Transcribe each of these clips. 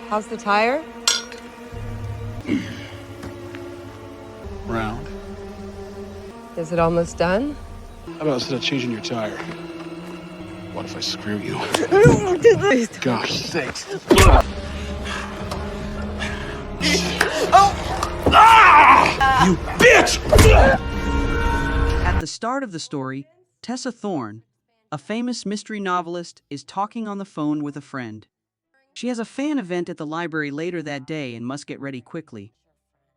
How's the tire? Round. Is it almost done? How about instead of changing your tire? What if I screw you? I don't want to do this. Gosh sakes. You bitch! At the start of the story, Tessa Thorne, a famous mystery novelist, is talking on the phone with a friend. She has a fan event at the library later that day and must get ready quickly.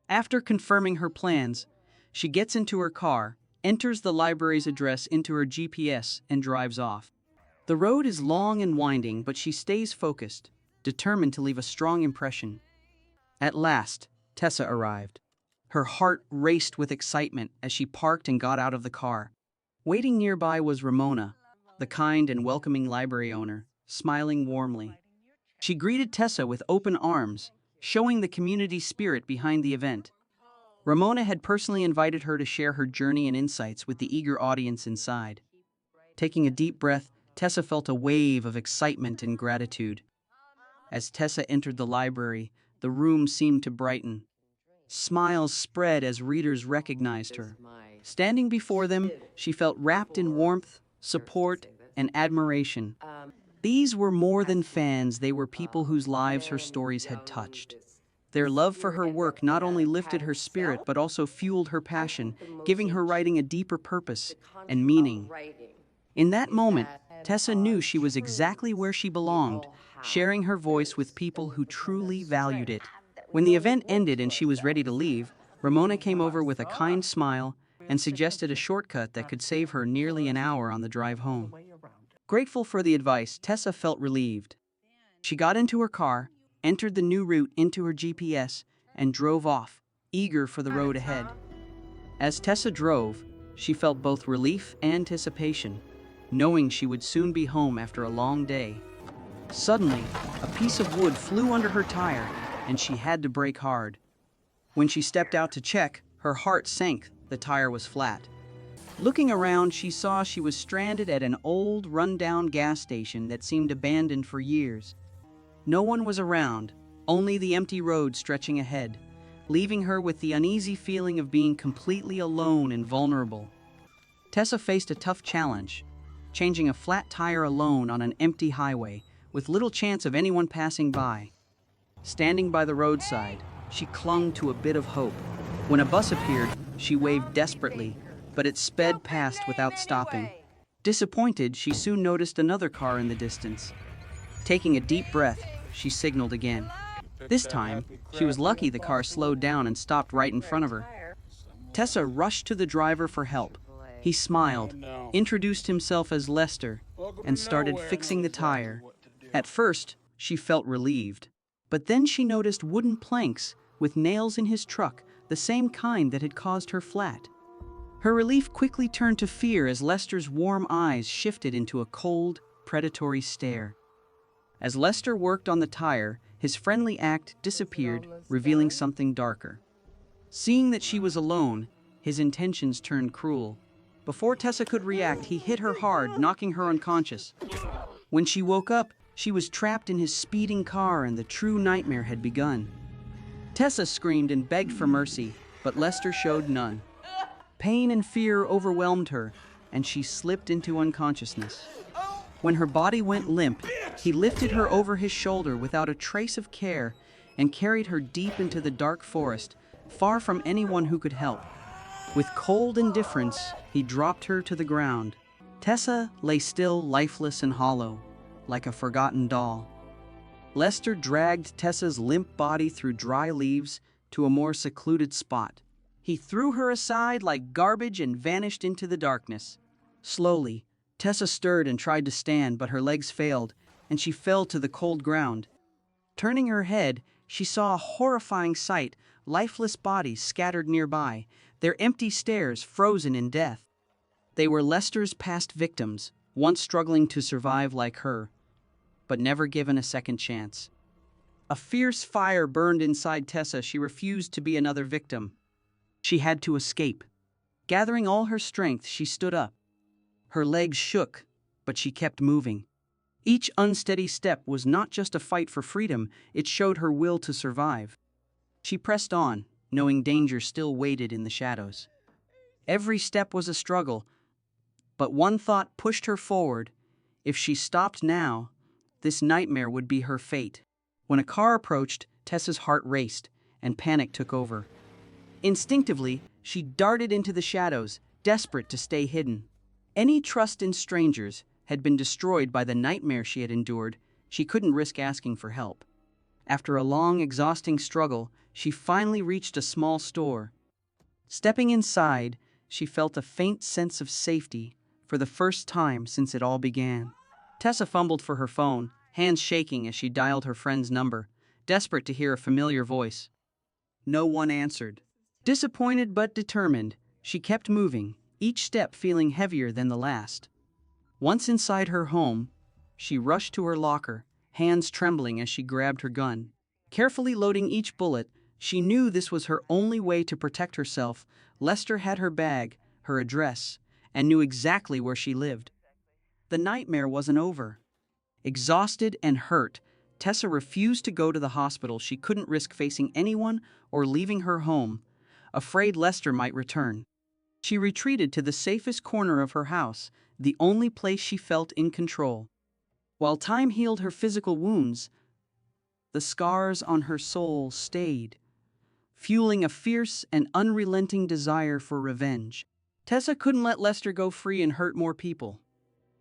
After confirming her plans, she gets into her car, enters the library's address into her GPS, and drives off. The road is long and winding, but she stays focused, determined to leave a strong impression. At last, Tessa arrived. Her heart raced with excitement as she parked and got out of the car. Waiting nearby was Ramona, the kind and welcoming library owner, smiling warmly. She greeted Tessa with open arms, showing the community spirit behind the event. Ramona had personally invited her to share her journey and insights with the eager audience inside. Taking a deep breath, Tessa felt a wave of excitement and gratitude. As Tessa entered the library, the room seemed to brighten. Smiles spread as readers recognized her. Standing before them, she felt wrapped in warmth, support, and admiration. These were more than fans, they were people whose lives her stories had touched. Their love for her work not only lifted her spirit but also fueled her passion, giving her writing a deeper purpose and meaning. In that moment, Tessa knew she was exactly where she belonged, sharing her voice with people who truly valued it. When the event ended and she was ready to leave, Ramona came over with a kind smile and suggested a shortcut that could save her nearly an hour on the drive home. Grateful for the advice, Tessa felt relieved. She got into her car, entered the new route into her GPS, and drove off, eager for the road ahead. As Tessa drove, she felt both relief and anticipation, knowing she would soon be home after a long day. Suddenly, a piece of wood flew under her tire, and she had to brake hard. When she stepped out to check, her heart sank. The tire was flat. Looking around, she saw she was stranded at an old, run-down gas station that seemed abandoned for years. No one was around, only the empty road stretching ahead, leaving her with the uneasy feeling of being completely alone and vulnerable. Tessa faced a tough challenge, changing a flat tire alone on an empty highway, with little chance of anyone passing by. Standing by the roadside, she clung to a bit of hope. When a bus appeared, she waved desperately, but it sped past without stopping. Disappointed, she soon noticed another car in the distance. Taking a deep breath, she signaled again. This time, she was lucky the car slowed down and stopped right in front of her. Tessa rushed to the driver for help. He smiled, introduced himself as Lester, and started fixing the tire. At first, she felt relieved, but then she noticed wooden planks with nails in his truck, the same kind that had caused her flat. Her relief quickly turned to fear as Lester's warm eyes shifted into a cold, predatory stare. As Lester worked on the tire, his friendly act disappeared, revealing something darker. Seeing that she was alone, his intentions turned cruel. Before Tessa could react, he hit her hard, knocking her unconscious. When she woke up, she was trapped in his speeding car and the true nightmare had begun. Tessa screamed and begged for mercy, but Lester showed none. Pain and fear overwhelmed her, and she slipped into unconsciousness. When her body went limp, he lifted her over his shoulder without a trace of care and carried her deep into the dark forest, far from anyone who could help. With cold indifference, he dropped her to the ground. Tessa lay still, lifeless and hollow, like a forgotten doll. Lester dragged Tessa's limp body through dry leaves to a more secluded spot. He threw her aside like garbage and vanished into the darkness. Slowly, Tessa stirred and tried to stand, but her legs failed, and she fell to the cold ground. Turning her head, she saw a horrifying sight, lifeless bodies scattered nearby, their empty stares frozen in death. They were Lester's past victims, once struggling to survive like her, but never given a second chance. A fierce fire burned inside Tessa. She refused to be another victim. She had to escape. Gathering all her strength, she stood up. Her legs shook, but she kept moving. Each unsteady step was not just a fight for freedom, it showed her will to survive. She pressed on, knowing danger still waited in the shadows. Every step was a struggle, but one thought pushed her forward. If she stopped now, this nightmare would be her fate. When a car approached, Tessa's heart raced, and panic took over. Instinctively, she darted into the shadows, desperate to stay hidden. Any trust in strangers had been destroyed by the nightmare she had endured. She couldn't risk asking for help. After a long, exhausting struggle, she finally reached a small store. Stepping inside, she felt a faint sense of safety for the first time since it all began. Tessa fumbled for her phone, hands shaking as she dialed her friend's number, desperate to hear a familiar voice. No one answered. Disappointed but determined, she kept moving, each step feeling heavier than the last. Once inside her home, she rushed to her locker, hands trembling as she grabbed her gun. Carefully loading each bullet, she knew this was her only way to protect herself. Lester had her bag, her address, and knew exactly where she lived. The nightmare wasn't over. Exhausted and hurt, Tessa refused to go to the hospital. She couldn't risk facing anyone or leaving her home, afraid Lester might return. She retreated to the safest corner of her house, the only place she felt in control. While time healed her physical wounds, the scars on her soul stayed, fueling a fierce and unrelenting desire for revenge. Tessa couldn't let Lester go free and hurt more people.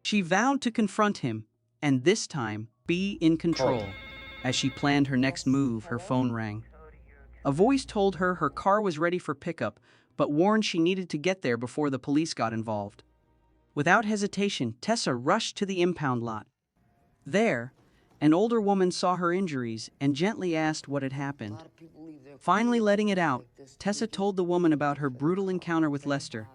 She vowed to confront him, and this time be in control. As she planned her next move, her phone rang. A voice told her her car was ready for pickup, but warned she needed to get there before the police got involved. Without hesitation, Tessa rushed to the impound lot. There, an older woman saw her injuries and gently asked what had happened. Finally letting it out, Tessa told the woman about her brutal encounter with Lester.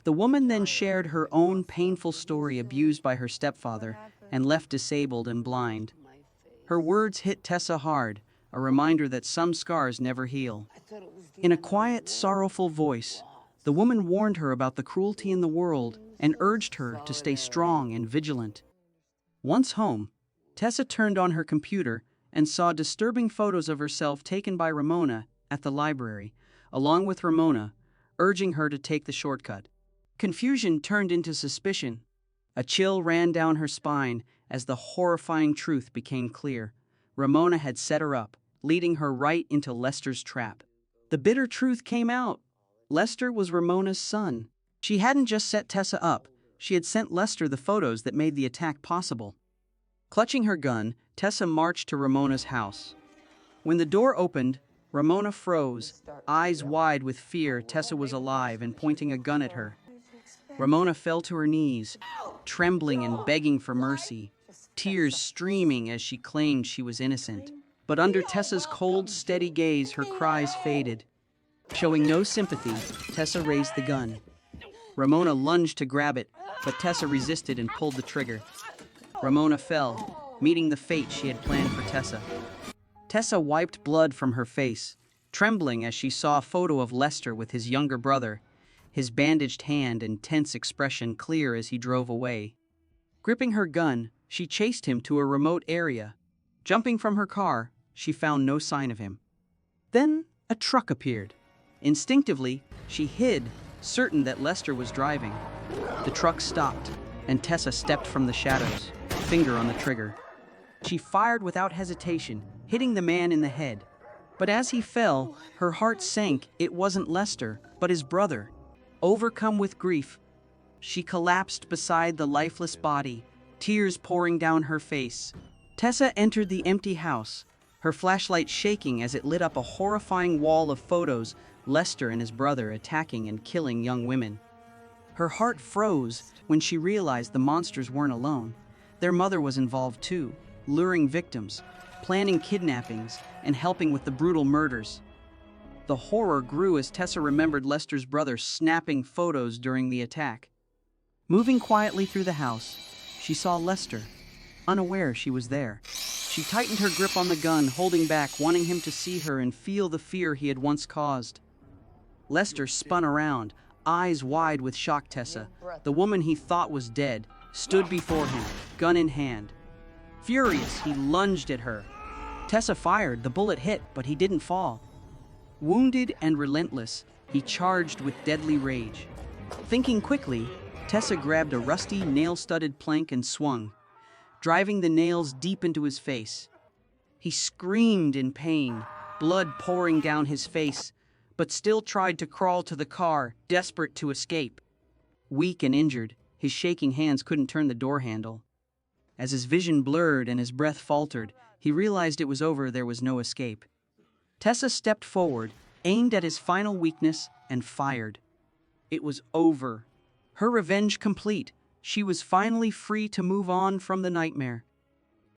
The woman then shared her own painful story, abused by her stepfather and left disabled and blind. Her words hit Tessa hard, a reminder that some scars never heal. In a quiet, sorrowful voice, the woman warned her about the cruelty in the world and urged her to stay strong and vigilant. Once home, Tessa turned on her computer and saw disturbing photos of herself taken by Ramona at the library, along with Ramona, urging her to take the shortcut. Confusion turned into suspicion. A chill ran down her spine as the horrifying truth became clear. Ramona had set her up, leading her right into Lester's trap. The bitter truth came out. Lester was Ramona's son. She hadn't just set Tessa up, she had sent Lester the photos that made the attack possible. Clutching her gun, Tessa marched to Ramona's house. When the door opened, Ramona froze, eyes wide with fear. Tessa was alive and pointing a gun at her. Ramona fell to her knees, trembling and begging for mercy, tears streaming as she claimed she was innocent. But under Tessa's cold, steady gaze, her cries faded. Showing no sympathy, Tessa raised the gun. Ramona lunged to grab it, but Tessa resisted and pulled the trigger. Ramona fell, meeting the fate she had planned for Tessa. Tessa wiped blood from her face, trembling as she saw a photo of Lester with his younger brother, his bandaged hand and tense expression clear as he drove away. Gripping her gun, she chased him to a remote area. Jumping from her car, she found no sign of him. Then a truck appeared. Instinctively, she hid, certain that Lester was driving. The truck stopped, and Tessa stepped from the shadows, finger on the trigger. She fired without hesitation, hitting the man in the head. But as he fell, her heart sank. It wasn't Lester, but his brother. Overcome with grief, she collapsed beside the lifeless body, tears pouring down her face. Tessa entered the empty house, her flashlight shaking as it lit up a horrifying wall of photos, Lester and his brother attacking and killing young women. Her heart froze when she realized the monsters weren't alone. Their mother was involved too, luring victims, planning kidnappings, and helping with the brutal murders. The horror grew as Tessa remembered Lester's brother snapping photos during the attack. Moving quietly through the house, she saw Lester, unaware she was there. She tightened her grip on the gun, holding back, wanting him to see her and feel the fear he had once caused. Lester spun around, eyes wide with shock. Tessa, the woman he thought was dead, stood before him, gun in hand. Furious, he lunged at her. Tessa fired, the bullet hit, but he didn't fall. Wounded and relentless, he charged with deadly rage. Thinking quickly, Tessa grabbed a rusty, nail-studded plank and swung, driving the nails deep into his face. He screamed in pain, blood pouring down his face, but still tried to crawl to the car, desperate to escape. Weak and injured, his shaking hands couldn't turn the door handle. As his vision blurred and his breath faltered, he realized it was over. There was no escape. Tessa stepped forward, aimed at his final weakness, and fired. It was over. Her revenge complete. She was finally free to move on from the nightmare.